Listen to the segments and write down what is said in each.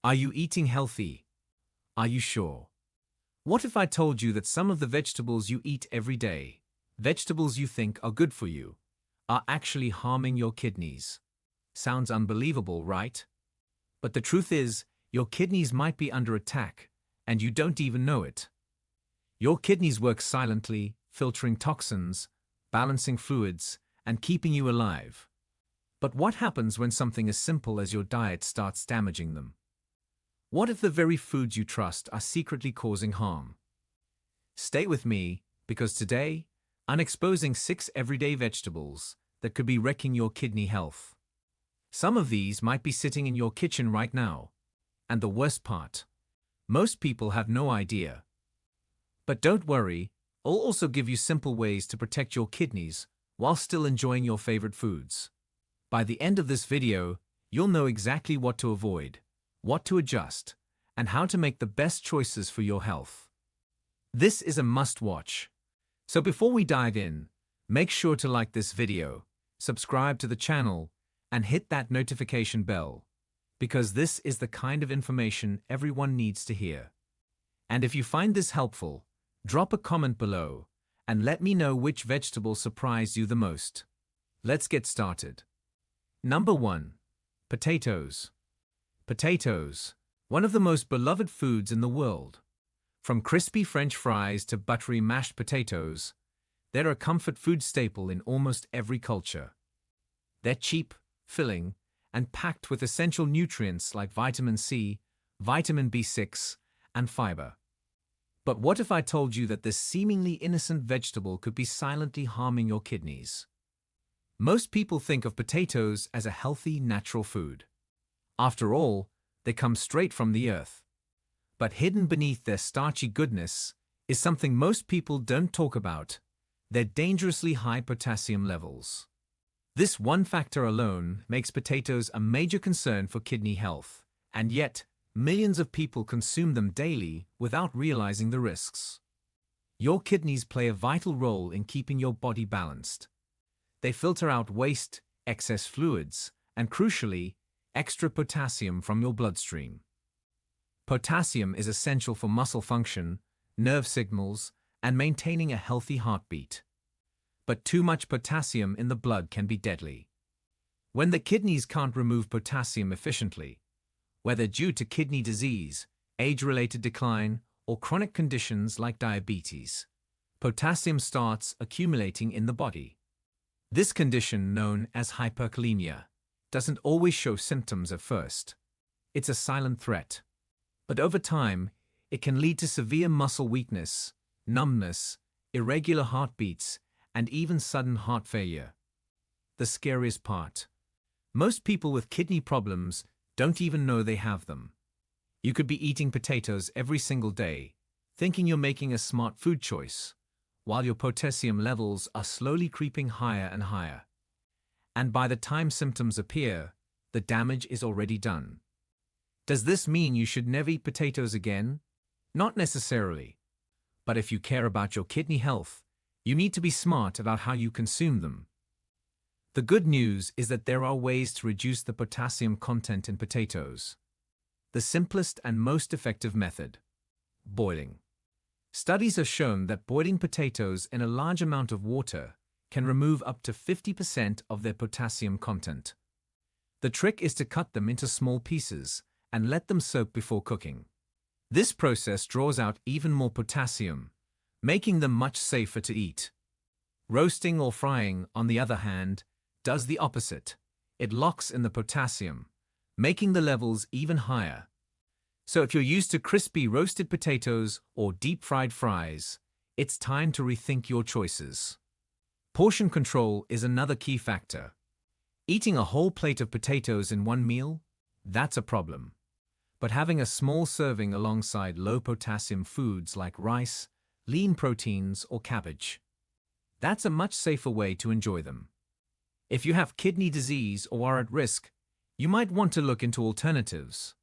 Are you eating healthy? Are you sure? What if I told you that some of the vegetables you eat every day, vegetables you think are good for you, are actually harming your kidneys? Sounds unbelievable, right? But the truth is, your kidneys might be under attack, and you don't even know it. Your kidneys work silently, filtering toxins, balancing fluids, and keeping you alive. But what happens when something as simple as your diet starts damaging them? What if the very foods you trust are secretly causing harm? Stay with me, because today, I'm exposing 6 everyday vegetables that could be wrecking your kidney health. Some of these might be sitting in your kitchen right now. And the worst part, most people have no idea. But don't worry, I'll also give you simple ways to protect your kidneys while still enjoying your favorite foods. By the end of this video, you'll know exactly what to avoid, what to adjust, and how to make the best choices for your health. This is a must-watch. So before we dive in, make sure to like this video, subscribe to the channel, and hit that notification bell, because this is the kind of information everyone needs to hear. And if you find this helpful, drop a comment below and let me know which vegetable surprised you the most. Let's get started. Number 1. Potatoes. Potatoes, one of the most beloved foods in the world. From crispy French fries to buttery mashed potatoes, they're a comfort food staple in almost every culture. They're cheap, filling, and packed with essential nutrients like vitamin C, vitamin B6, and fiber. But what if I told you that this seemingly innocent vegetable could be silently harming your kidneys? Most people think of potatoes as a healthy, natural food. After all, they come straight from the earth. But hidden beneath their starchy goodness is something most people don't talk about: their dangerously high potassium levels. This one factor alone makes potatoes a major concern for kidney health, and yet, millions of people consume them daily without realizing the risks. Your kidneys play a vital role in keeping your body balanced. They filter out waste, excess fluids, and crucially, extra potassium from your bloodstream. Potassium is essential for muscle function, nerve signals, and maintaining a healthy heartbeat. But too much potassium in the blood can be deadly. When the kidneys can't remove potassium efficiently, whether due to kidney disease, age-related decline, or chronic conditions like diabetes, potassium starts accumulating in the body. This condition, known as hyperkalemia, doesn't always show symptoms at first. It's a silent threat. But over time, it can lead to severe muscle weakness, numbness, irregular heartbeats, and even sudden heart failure. The scariest part: most people with kidney problems don't even know they have them. You could be eating potatoes every single day, thinking you're making a smart food choice, while your potassium levels are slowly creeping higher and higher. And by the time symptoms appear, the damage is already done. Does this mean you should never eat potatoes again? Not necessarily. But if you care about your kidney health, you need to be smart about how you consume them. The good news is that there are ways to reduce the potassium content in potatoes. The simplest and most effective method: boiling. Studies have shown that boiling potatoes in a large amount of water can remove up to 50% of their potassium content. The trick is to cut them into small pieces and let them soak before cooking. This process draws out even more potassium, making them much safer to eat. Roasting or frying, on the other hand, does the opposite. It locks in the potassium, making the levels even higher. So if you're used to crispy roasted potatoes or deep-fried fries, it's time to rethink your choices. Portion control is another key factor. Eating a whole plate of potatoes in one meal? That's a problem. But having a small serving alongside low-potassium foods like rice, lean proteins, or cabbage, that's a much safer way to enjoy them. If you have kidney disease or are at risk, you might want to look into alternatives.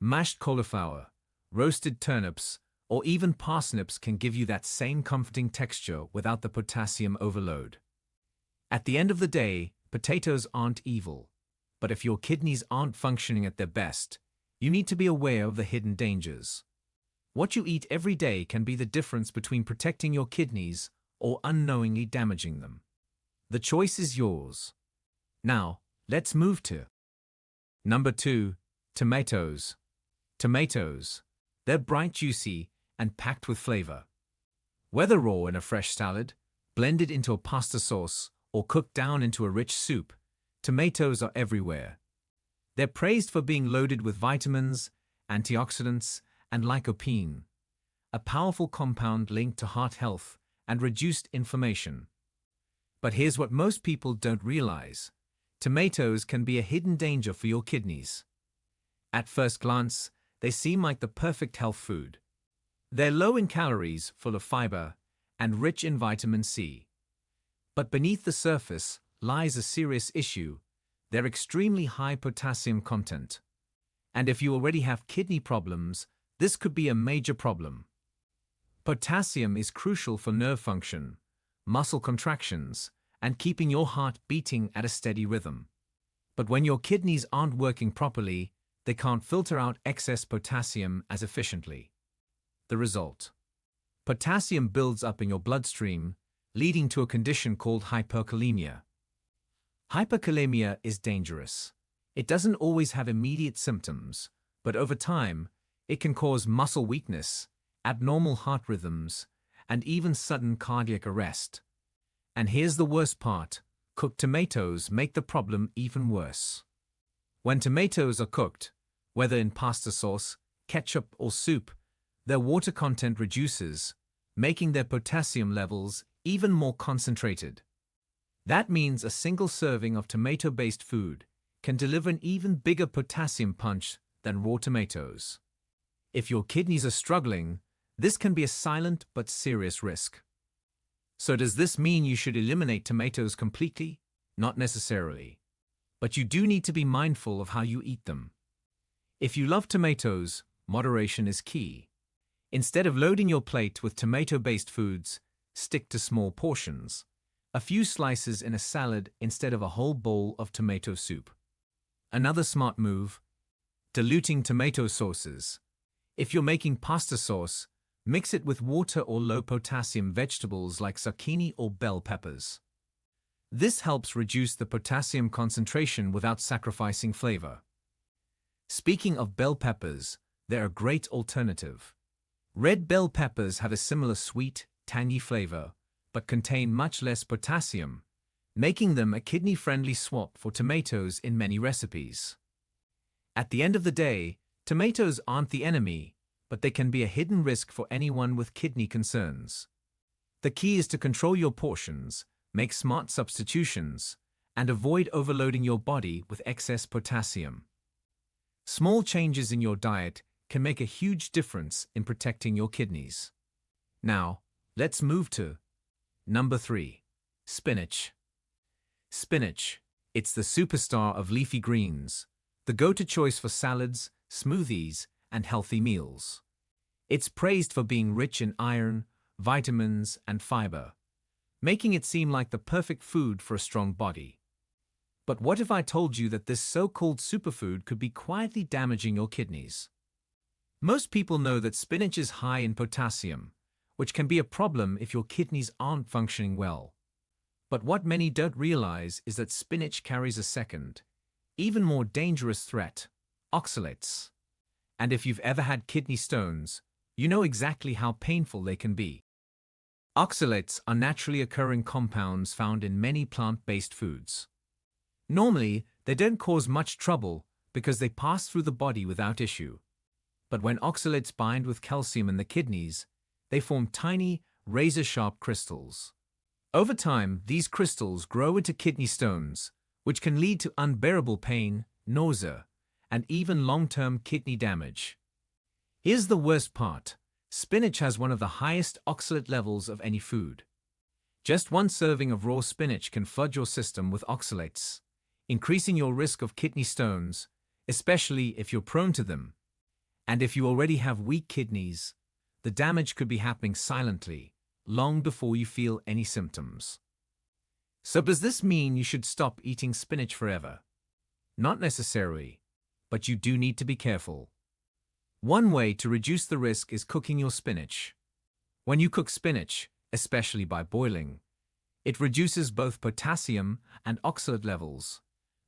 Mashed cauliflower, roasted turnips, or even parsnips can give you that same comforting texture without the potassium overload. At the end of the day, potatoes aren't evil. But if your kidneys aren't functioning at their best, you need to be aware of the hidden dangers. What you eat every day can be the difference between protecting your kidneys or unknowingly damaging them. The choice is yours. Now, let's move to number 2, tomatoes. Tomatoes. They're bright, juicy, and packed with flavor. Whether raw in a fresh salad, blended into a pasta sauce, or cooked down into a rich soup, tomatoes are everywhere. They're praised for being loaded with vitamins, antioxidants, and lycopene, a powerful compound linked to heart health and reduced inflammation. But here's what most people don't realize. Tomatoes can be a hidden danger for your kidneys. At first glance, they seem like the perfect health food. They're low in calories, full of fiber, and rich in vitamin C. But beneath the surface lies a serious issue: their extremely high potassium content. And if you already have kidney problems, this could be a major problem. Potassium is crucial for nerve function, muscle contractions, and keeping your heart beating at a steady rhythm. But when your kidneys aren't working properly, they can't filter out excess potassium as efficiently. The result: potassium builds up in your bloodstream, leading to a condition called hyperkalemia. Hyperkalemia is dangerous. It doesn't always have immediate symptoms, but over time, it can cause muscle weakness, abnormal heart rhythms, and even sudden cardiac arrest. And here's the worst part: cooked tomatoes make the problem even worse. When tomatoes are cooked, whether in pasta sauce, ketchup, or soup, their water content reduces, making their potassium levels even more concentrated. That means a single serving of tomato-based food can deliver an even bigger potassium punch than raw tomatoes. If your kidneys are struggling, this can be a silent but serious risk. So does this mean you should eliminate tomatoes completely? Not necessarily. But you do need to be mindful of how you eat them. If you love tomatoes, moderation is key. Instead of loading your plate with tomato-based foods, stick to small portions. A few slices in a salad instead of a whole bowl of tomato soup. Another smart move: diluting tomato sauces. If you're making pasta sauce, mix it with water or low-potassium vegetables like zucchini or bell peppers. This helps reduce the potassium concentration without sacrificing flavor. Speaking of bell peppers, they're a great alternative. Red bell peppers have a similar sweet, tangy flavor, but contain much less potassium, making them a kidney-friendly swap for tomatoes in many recipes. At the end of the day, tomatoes aren't the enemy, but they can be a hidden risk for anyone with kidney concerns. The key is to control your portions, make smart substitutions, and avoid overloading your body with excess potassium. Small changes in your diet can make a huge difference in protecting your kidneys. Now, let's move to number 3. Spinach. Spinach. It's the superstar of leafy greens, the go-to choice for salads, smoothies, and healthy meals. It's praised for being rich in iron, vitamins, and fiber, making it seem like the perfect food for a strong body. But what if I told you that this so-called superfood could be quietly damaging your kidneys? Most people know that spinach is high in potassium, which can be a problem if your kidneys aren't functioning well. But what many don't realize is that spinach carries a second, even more dangerous threat: oxalates. And if you've ever had kidney stones, you know exactly how painful they can be. Oxalates are naturally occurring compounds found in many plant-based foods. Normally, they don't cause much trouble because they pass through the body without issue. But when oxalates bind with calcium in the kidneys, they form tiny, razor-sharp crystals. Over time, these crystals grow into kidney stones, which can lead to unbearable pain, nausea, and even long-term kidney damage. Here's the worst part: spinach has one of the highest oxalate levels of any food. Just one serving of raw spinach can flood your system with oxalates, increasing your risk of kidney stones, especially if you're prone to them. And if you already have weak kidneys, the damage could be happening silently, long before you feel any symptoms. So does this mean you should stop eating spinach forever? Not necessarily, but you do need to be careful. One way to reduce the risk is cooking your spinach. When you cook spinach, especially by boiling, it reduces both potassium and oxalate levels,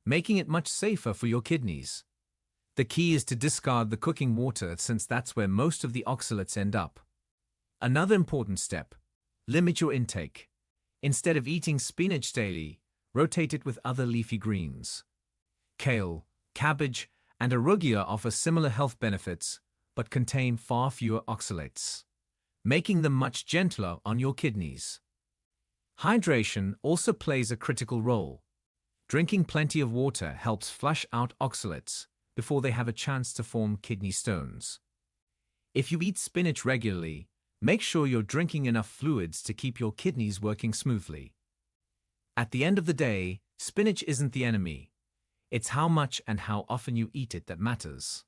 making it much safer for your kidneys. The key is to discard the cooking water since that's where most of the oxalates end up. Another important step: limit your intake. Instead of eating spinach daily, rotate it with other leafy greens. Kale, cabbage, and arugula offer similar health benefits, but contain far fewer oxalates, making them much gentler on your kidneys. Hydration also plays a critical role. Drinking plenty of water helps flush out oxalates before they have a chance to form kidney stones. If you eat spinach regularly, make sure you're drinking enough fluids to keep your kidneys working smoothly. At the end of the day, spinach isn't the enemy. It's how much and how often you eat it that matters.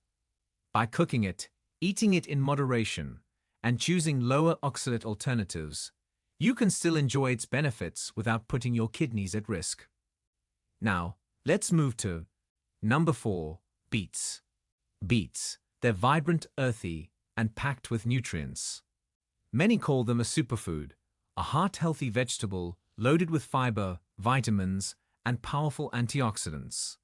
By cooking it, eating it in moderation, and choosing lower oxalate alternatives, you can still enjoy its benefits without putting your kidneys at risk. Now, let's move to number 4, beets. Beets, they're vibrant, earthy, and packed with nutrients. Many call them a superfood, a heart-healthy vegetable loaded with fiber, vitamins, and powerful antioxidants.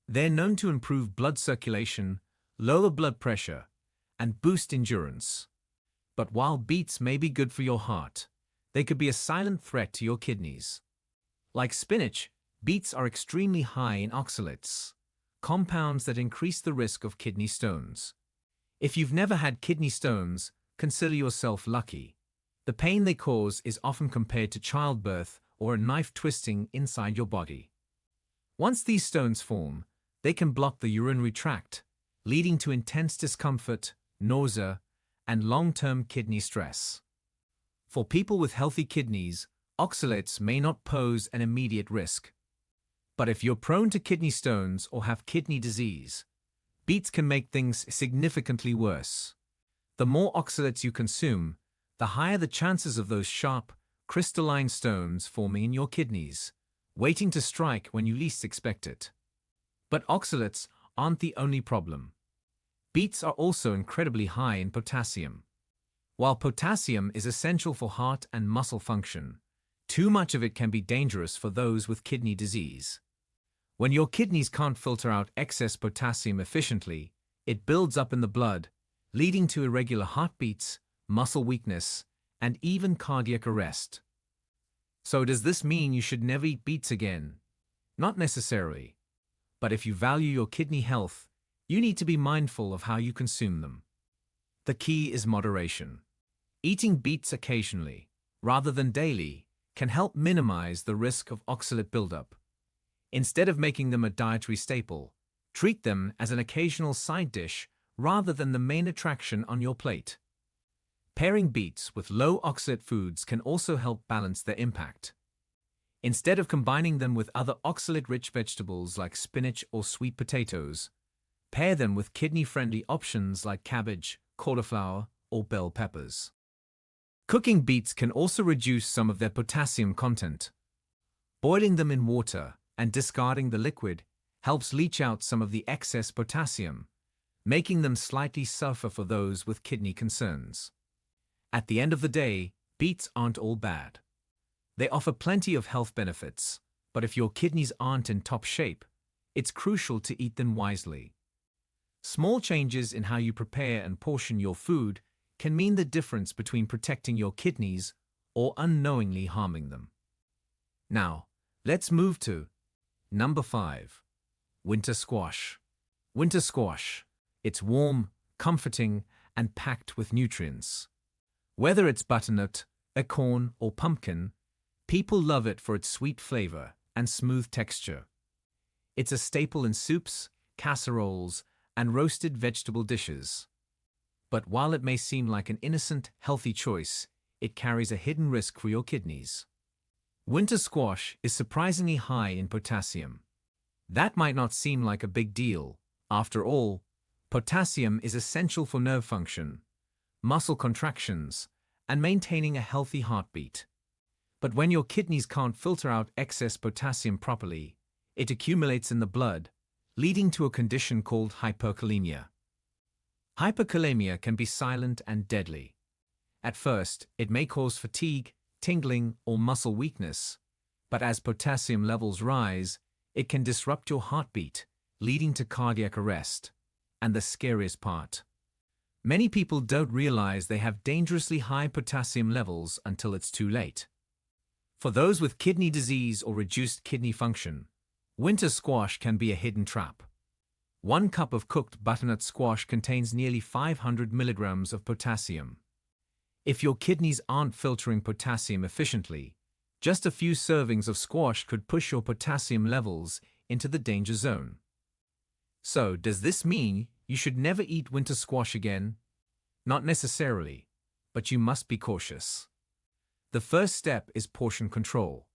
They're known to improve blood circulation, lower blood pressure, and boost endurance. But while beets may be good for your heart, they could be a silent threat to your kidneys. Like spinach, beets are extremely high in oxalates, compounds that increase the risk of kidney stones. If you've never had kidney stones, consider yourself lucky. The pain they cause is often compared to childbirth or a knife twisting inside your body. Once these stones form, they can block the urinary tract, leading to intense discomfort, nausea, and long-term kidney stress. For people with healthy kidneys, oxalates may not pose an immediate risk. But if you're prone to kidney stones or have kidney disease, beets can make things significantly worse. The more oxalates you consume, the higher the chances of those sharp, crystalline stones forming in your kidneys, waiting to strike when you least expect it. But oxalates aren't the only problem. Beets are also incredibly high in potassium. While potassium is essential for heart and muscle function, too much of it can be dangerous for those with kidney disease. When your kidneys can't filter out excess potassium efficiently, it builds up in the blood, leading to irregular heartbeats, muscle weakness, and even cardiac arrest. So does this mean you should never eat beets again? Not necessarily. But if you value your kidney health, you need to be mindful of how you consume them. The key is moderation. Eating beets occasionally, rather than daily, can help minimize the risk of oxalate buildup. Instead of making them a dietary staple, treat them as an occasional side dish rather than the main attraction on your plate. Pairing beets with low oxalate foods can also help balance their impact. Instead of combining them with other oxalate-rich vegetables like spinach or sweet potatoes, pair them with kidney-friendly options like cabbage, cauliflower, or bell peppers. Cooking beets can also reduce some of their potassium content. Boiling them in water and discarding the liquid helps leach out some of the excess potassium, making them slightly safer for those with kidney concerns. At the end of the day, beets aren't all bad. They offer plenty of health benefits, but if your kidneys aren't in top shape, it's crucial to eat them wisely. Small changes in how you prepare and portion your food can mean the difference between protecting your kidneys or unknowingly harming them. Now, let's move to number 5. Winter squash. Winter squash. It's warm, comforting, and packed with nutrients. Whether it's butternut, acorn, or pumpkin, people love it for its sweet flavor and smooth texture. It's a staple in soups, casseroles, and roasted vegetable dishes. But while it may seem like an innocent, healthy choice, it carries a hidden risk for your kidneys. Winter squash is surprisingly high in potassium. That might not seem like a big deal. After all, potassium is essential for nerve function, muscle contractions, and maintaining a healthy heartbeat. But when your kidneys can't filter out excess potassium properly, it accumulates in the blood, leading to a condition called hyperkalemia. Hyperkalemia can be silent and deadly. At first, it may cause fatigue, tingling, or muscle weakness, but as potassium levels rise, it can disrupt your heartbeat, leading to cardiac arrest. And the scariest part: many people don't realize they have dangerously high potassium levels until it's too late. For those with kidney disease or reduced kidney function, winter squash can be a hidden trap. 1 cup of cooked butternut squash contains nearly 500 milligrams of potassium. If your kidneys aren't filtering potassium efficiently, just a few servings of squash could push your potassium levels into the danger zone. So, does this mean you should never eat winter squash again? Not necessarily, but you must be cautious. The first step is portion control.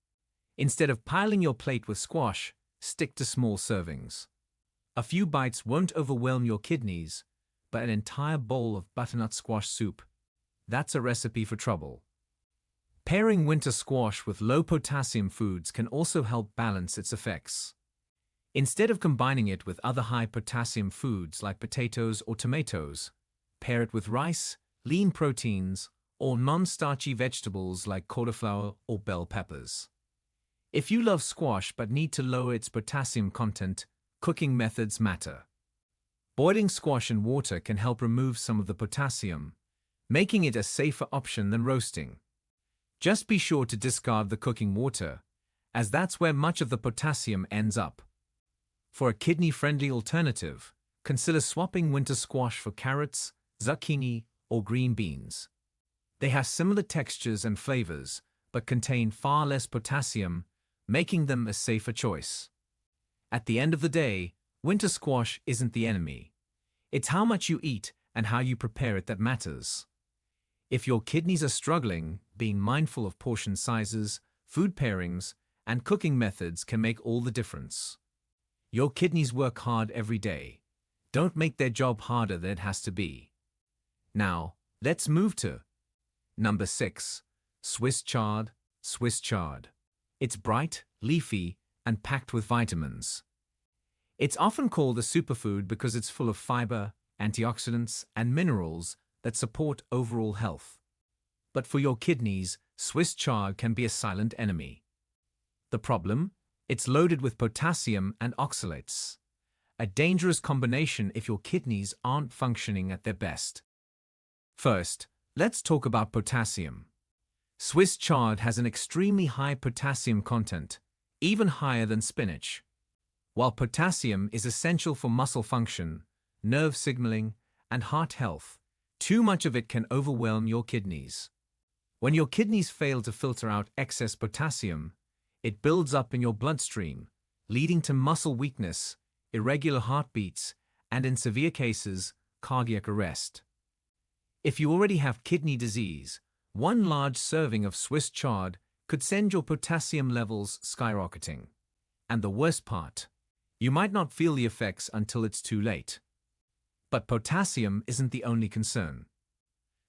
Instead of piling your plate with squash, stick to small servings. A few bites won't overwhelm your kidneys, but an entire bowl of butternut squash soup, that's a recipe for trouble. Pairing winter squash with low potassium foods can also help balance its effects. Instead of combining it with other high potassium foods like potatoes or tomatoes, pair it with rice, lean proteins, or non-starchy vegetables like cauliflower or bell peppers. If you love squash but need to lower its potassium content, cooking methods matter. Boiling squash in water can help remove some of the potassium, making it a safer option than roasting. Just be sure to discard the cooking water, as that's where much of the potassium ends up. For a kidney-friendly alternative, consider swapping winter squash for carrots, zucchini, or green beans. They have similar textures and flavors, but contain far less potassium, making them a safer choice. At the end of the day, winter squash isn't the enemy. It's how much you eat and how you prepare it that matters. If your kidneys are struggling, being mindful of portion sizes, food pairings, and cooking methods can make all the difference. Your kidneys work hard every day. Don't make their job harder than it has to be. Now, let's move to number 6. Swiss chard. Swiss chard. It's bright, leafy, and packed with vitamins. It's often called a superfood because it's full of fiber, antioxidants, and minerals that support overall health. But for your kidneys, Swiss chard can be a silent enemy. The problem? It's loaded with potassium and oxalates, a dangerous combination if your kidneys aren't functioning at their best. First, let's talk about potassium. Swiss chard has an extremely high potassium content, even higher than spinach. While potassium is essential for muscle function, nerve signaling, and heart health, too much of it can overwhelm your kidneys. When your kidneys fail to filter out excess potassium, it builds up in your bloodstream, leading to muscle weakness, irregular heartbeats, and in severe cases, cardiac arrest. If you already have kidney disease, one large serving of Swiss chard could send your potassium levels skyrocketing. And the worst part, you might not feel the effects until it's too late. But potassium isn't the only concern.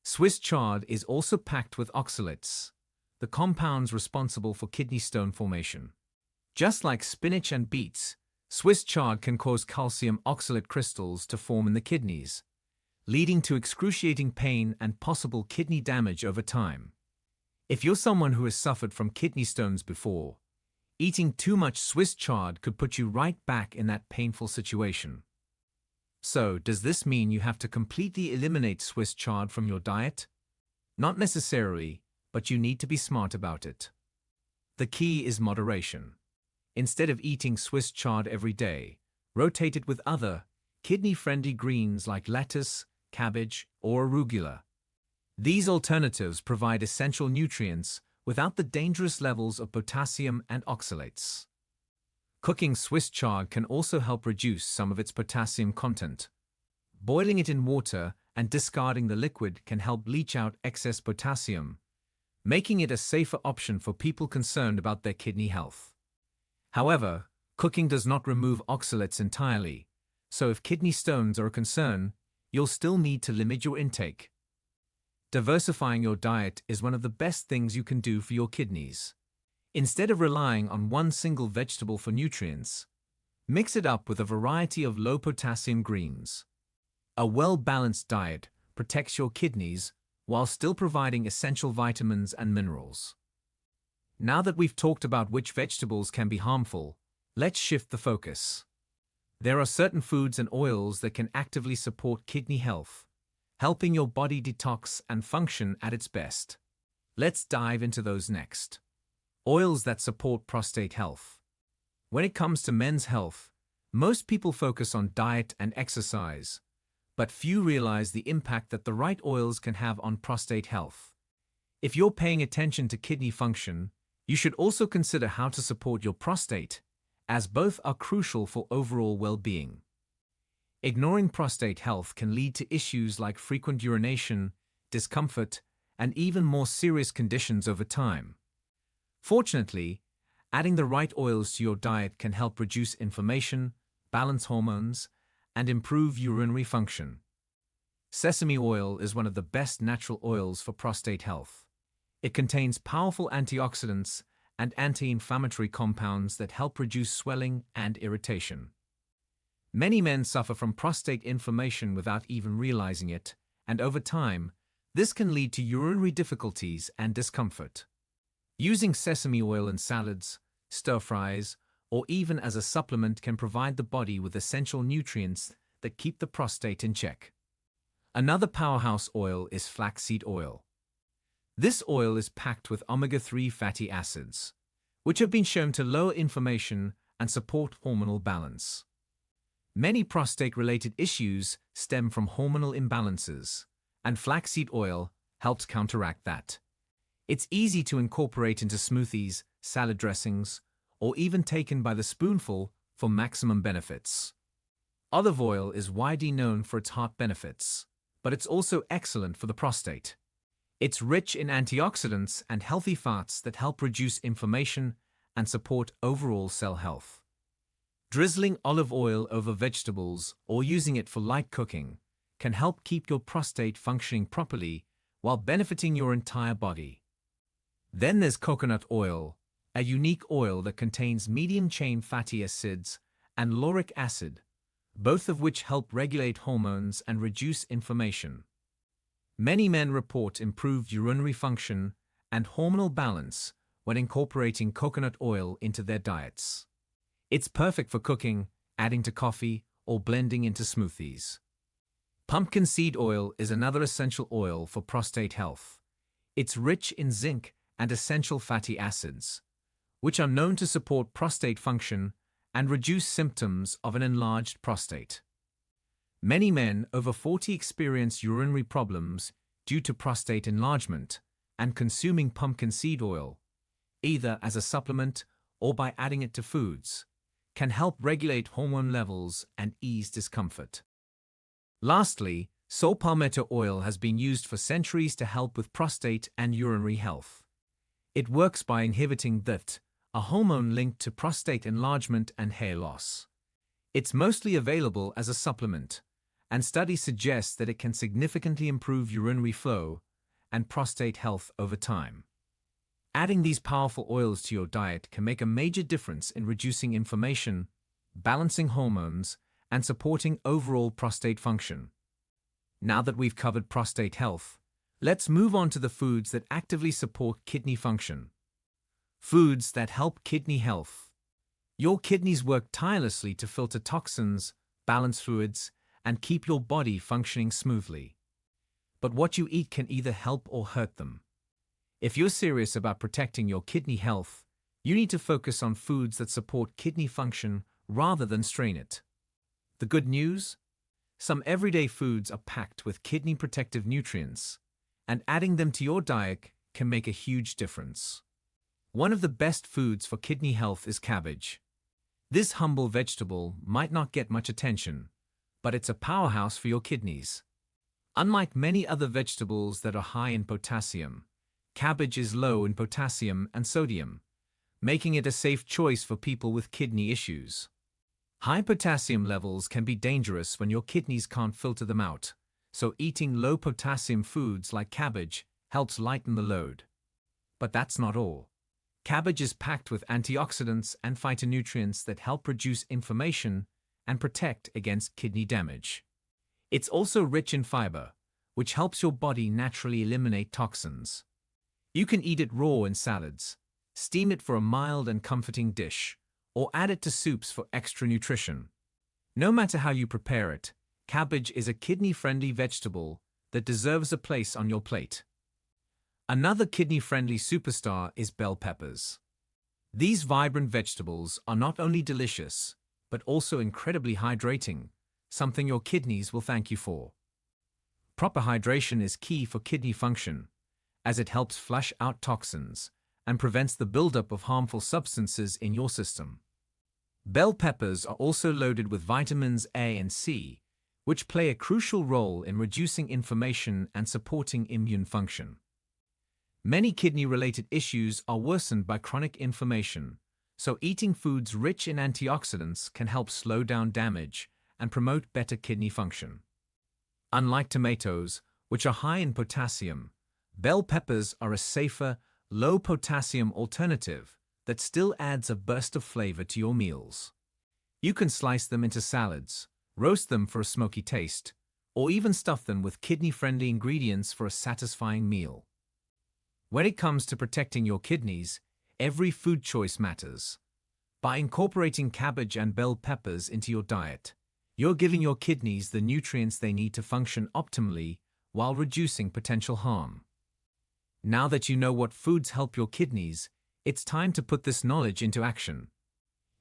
Swiss chard is also packed with oxalates, the compounds responsible for kidney stone formation. Just like spinach and beets, Swiss chard can cause calcium oxalate crystals to form in the kidneys, leading to excruciating pain and possible kidney damage over time. If you're someone who has suffered from kidney stones before, eating too much Swiss chard could put you right back in that painful situation. So, does this mean you have to completely eliminate Swiss chard from your diet? Not necessarily, but you need to be smart about it. The key is moderation. Instead of eating Swiss chard every day, rotate it with other, kidney-friendly greens like lettuce, cabbage, or arugula. These alternatives provide essential nutrients without the dangerous levels of potassium and oxalates. Cooking Swiss chard can also help reduce some of its potassium content. Boiling it in water and discarding the liquid can help leach out excess potassium, making it a safer option for people concerned about their kidney health. However, cooking does not remove oxalates entirely, so if kidney stones are a concern, you'll still need to limit your intake. Diversifying your diet is one of the best things you can do for your kidneys. Instead of relying on one single vegetable for nutrients, mix it up with a variety of low-potassium greens. A well-balanced diet protects your kidneys while still providing essential vitamins and minerals. Now that we've talked about which vegetables can be harmful, let's shift the focus. There are certain foods and oils that can actively support kidney health, helping your body detox and function at its best. Let's dive into those next. Oils that support prostate health. When it comes to men's health, most people focus on diet and exercise, but few realize the impact that the right oils can have on prostate health. If you're paying attention to kidney function, you should also consider how to support your prostate, as both are crucial for overall well-being. Ignoring prostate health can lead to issues like frequent urination, discomfort, and even more serious conditions over time. Fortunately, adding the right oils to your diet can help reduce inflammation, balance hormones, and improve urinary function. Sesame oil is one of the best natural oils for prostate health. It contains powerful antioxidants and anti-inflammatory compounds that help reduce swelling and irritation. Many men suffer from prostate inflammation without even realizing it, and over time, this can lead to urinary difficulties and discomfort. Using sesame oil in salads, stir-fries, or even as a supplement can provide the body with essential nutrients that keep the prostate in check. Another powerhouse oil is flaxseed oil. This oil is packed with omega-3 fatty acids, which have been shown to lower inflammation and support hormonal balance. Many prostate-related issues stem from hormonal imbalances, and flaxseed oil helps counteract that. It's easy to incorporate into smoothies, salad dressings, or even taken by the spoonful for maximum benefits. Olive oil is widely known for its heart benefits, but it's also excellent for the prostate. It's rich in antioxidants and healthy fats that help reduce inflammation and support overall cell health. Drizzling olive oil over vegetables or using it for light cooking can help keep your prostate functioning properly while benefiting your entire body. Then there's coconut oil, a unique oil that contains medium-chain fatty acids and lauric acid, both of which help regulate hormones and reduce inflammation. Many men report improved urinary function and hormonal balance when incorporating coconut oil into their diets. It's perfect for cooking, adding to coffee, or blending into smoothies. Pumpkin seed oil is another essential oil for prostate health. It's rich in zinc and essential fatty acids, which are known to support prostate function and reduce symptoms of an enlarged prostate. Many men over 40 experience urinary problems due to prostate enlargement, and consuming pumpkin seed oil, either as a supplement or by adding it to foods, can help regulate hormone levels and ease discomfort. Lastly, saw palmetto oil has been used for centuries to help with prostate and urinary health. It works by inhibiting DHT, a hormone linked to prostate enlargement and hair loss. It's mostly available as a supplement, and studies suggest that it can significantly improve urinary flow and prostate health over time. Adding these powerful oils to your diet can make a major difference in reducing inflammation, balancing hormones, and supporting overall prostate function. Now that we've covered prostate health, let's move on to the foods that actively support kidney function. Foods that help kidney health. Your kidneys work tirelessly to filter toxins, balance fluids, and keep your body functioning smoothly. But what you eat can either help or hurt them. If you're serious about protecting your kidney health, you need to focus on foods that support kidney function rather than strain it. The good news? Some everyday foods are packed with kidney protective nutrients, and adding them to your diet can make a huge difference. One of the best foods for kidney health is cabbage. This humble vegetable might not get much attention, but it's a powerhouse for your kidneys. Unlike many other vegetables that are high in potassium, cabbage is low in potassium and sodium, making it a safe choice for people with kidney issues. High potassium levels can be dangerous when your kidneys can't filter them out, so eating low potassium foods like cabbage helps lighten the load. But that's not all. Cabbage is packed with antioxidants and phytonutrients that help reduce inflammation and protect against kidney damage. It's also rich in fiber, which helps your body naturally eliminate toxins. You can eat it raw in salads, steam it for a mild and comforting dish, or add it to soups for extra nutrition. No matter how you prepare it, cabbage is a kidney-friendly vegetable that deserves a place on your plate. Another kidney-friendly superstar is bell peppers. These vibrant vegetables are not only delicious, but also incredibly hydrating, something your kidneys will thank you for. Proper hydration is key for kidney function, as it helps flush out toxins and prevents the buildup of harmful substances in your system. Bell peppers are also loaded with vitamins A and C, which play a crucial role in reducing inflammation and supporting immune function. Many kidney-related issues are worsened by chronic inflammation, so eating foods rich in antioxidants can help slow down damage and promote better kidney function. Unlike tomatoes, which are high in potassium, bell peppers are a safer, low-potassium alternative that still adds a burst of flavor to your meals. You can slice them into salads, roast them for a smoky taste, or even stuff them with kidney-friendly ingredients for a satisfying meal. When it comes to protecting your kidneys, every food choice matters. By incorporating cabbage and bell peppers into your diet, you're giving your kidneys the nutrients they need to function optimally while reducing potential harm. Now that you know what foods help your kidneys, it's time to put this knowledge into action.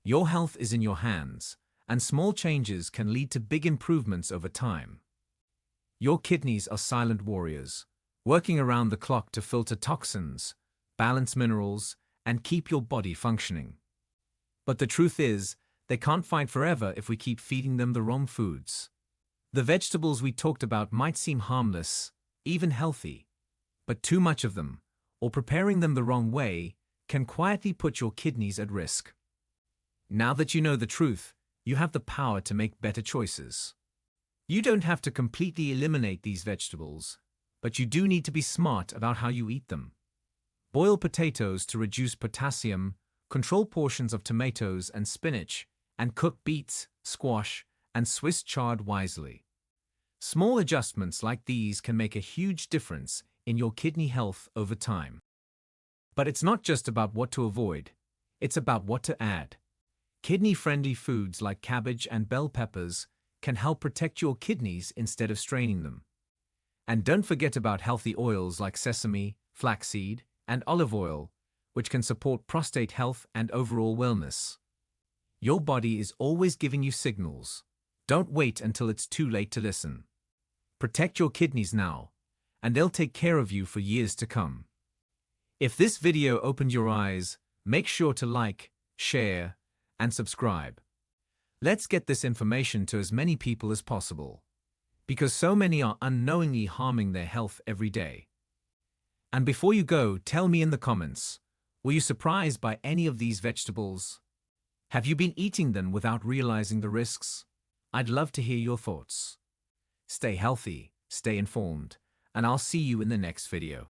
Your health is in your hands, and small changes can lead to big improvements over time. Your kidneys are silent warriors, working around the clock to filter toxins, balance minerals, and keep your body functioning. But the truth is, they can't fight forever if we keep feeding them the wrong foods. The vegetables we talked about might seem harmless, even healthy, but too much of them, or preparing them the wrong way, can quietly put your kidneys at risk. Now that you know the truth, you have the power to make better choices. You don't have to completely eliminate these vegetables, but you do need to be smart about how you eat them. Boil potatoes to reduce potassium, control portions of tomatoes and spinach, and cook beets, squash, and Swiss chard wisely. Small adjustments like these can make a huge difference in your kidney health over time. But it's not just about what to avoid, it's about what to add. Kidney-friendly foods like cabbage and bell peppers can help protect your kidneys instead of straining them. And don't forget about healthy oils like sesame, flaxseed, and olive oil, which can support prostate health and overall wellness. Your body is always giving you signals. Don't wait until it's too late to listen. Protect your kidneys now, and they'll take care of you for years to come. If this video opened your eyes, make sure to like, share, and subscribe. Let's get this information to as many people as possible, because so many are unknowingly harming their health every day. And before you go, tell me in the comments, were you surprised by any of these vegetables? Have you been eating them without realizing the risks? I'd love to hear your thoughts. Stay healthy, stay informed, and I'll see you in the next video.